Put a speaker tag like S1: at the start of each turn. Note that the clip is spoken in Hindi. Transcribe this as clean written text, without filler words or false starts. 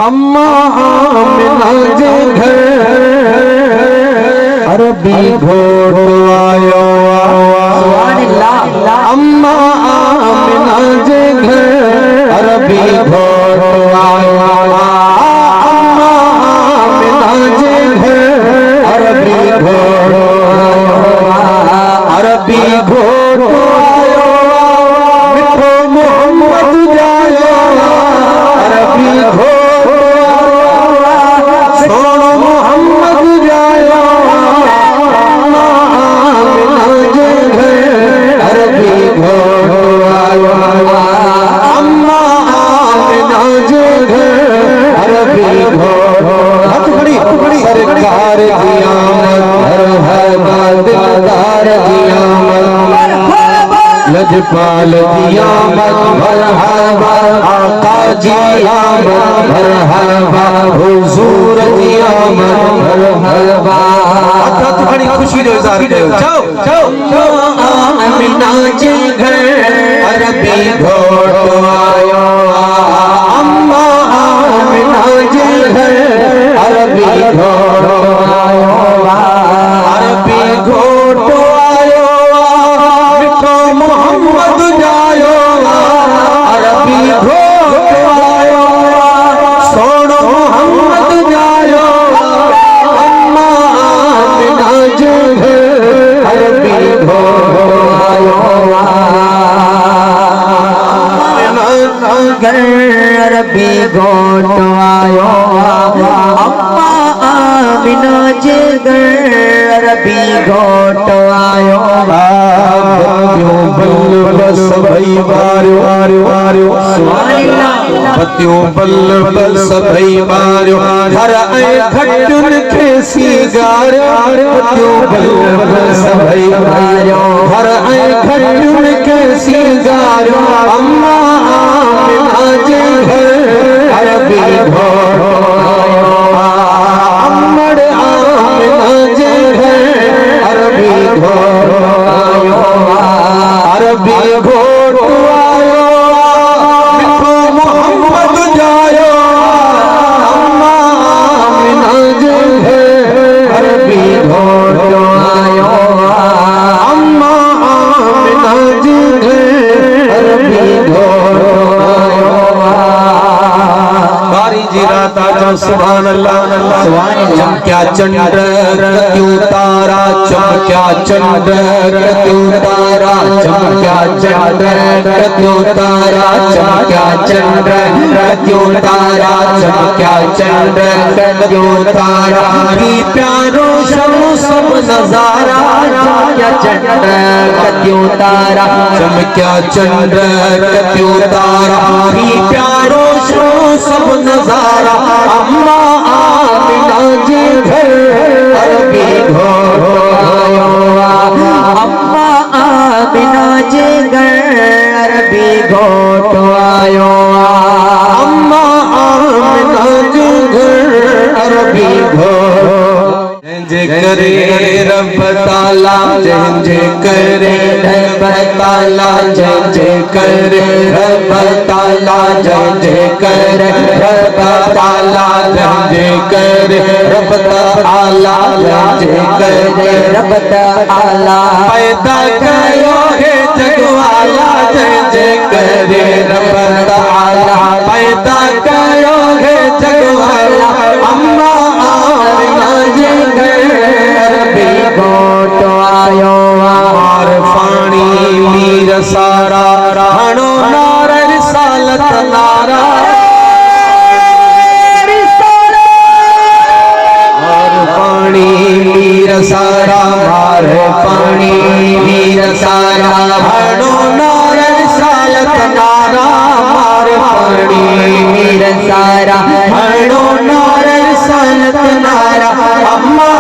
S1: अम्मा आमिना जे घर अरबी घोड़ो आयो। अम्मा आमिना जे घर अरबी घोड़ो आयो। अम्मा आमिना जे घर अरबी घोड़ो आयो। अरबी घोड़ो आयो मिठो मोहम्मद जायो। अरबी घोड़ो सोनो मोहम्मद जायो। अम्मा आमिना जे घर अरबी घोड़ो आयो। अम्मा आमिना जे घर अरबी घोड़ो सरकार की आमद मरहबा दिलदार की आमद लजपाल की आमद मरहबा आका जी आमद मरहबा हुजूर की आमद मरहबा। बड़ी खुशी जो इज़हार कयो। जाओ जाओ आमिना जे घर अरबी घोड़ो आयो। अम्मा आमिना जे घर अरबी घोड़ो आयो। अरबी घोड़ो आयो मिठो मोहम्मद जायो। अरबी घोड़ो आयो सोनो मोहम्मद जायो। अम्मा आमिना जे घर अरबी घोड़ो आयो। घर अरबी घोड़ो आयो। अम्मा आमिना जे घर अरबी घोड़ो आयो। बल बस भई मारियो मारियो बतियों बल बस भई मारियो। हर ऐ घटुन खे सीगारियो। बतियों बल बस भई मारियो। हर ऐ घटुन खे सीगारियो। अम्मा आमिना जे घर अरबी घोड़ो आयो। अम्मड़ आमिना जे घर अरबी घोड़ो आयो। अरबी घोड़ो आयो मिठो मोहम्मद जायो। अम्मा आमिना जे घर अरबी घोड़ो आयो। अम्मा आमिना जे घर अरबी घोड़ो आयो। बारी जी रात आजा सुभान अल्लाह चमक्या चंद्र क्यों तारा चमक्या चंद्र क्यों तारा चमक्या चंद्र क्यों तारा चमक्या चंद्र क्यों तारा चमक्या चंद्र क्यों तारा की प्यारो शमु सब नजारा चमक्या चंद्र क्यों तारा चमक्या चंद्र क्यों तारा की प्यारो शमु सब नजारा। अम्मा आमिना जे घर अरबी घोड़ो आयो। अम्मा आमिना जे घर अरबी घोड़ो आयो। अम्मा आमिना जे घर अरबी घोड़ो जे करे रब ताला जे करे रब ताला जे करे रब ताला जे करे रब ताला जे करे रब ताला जे करे रब ताला पैदा कयो है जगवाला जे करे रब ताला पैदा कयो है जगवाला। अम्मा आमिना जे घर अरबी घोड़ो आयो। और पानी मीर सारा हणो नार रिसालत नारा। और पानी मीर सारा मार पानी मीर सारा हणो नार रिसालत नारा। मार पानी मीर सारा हणो नार रिसालत नारा। अम्मा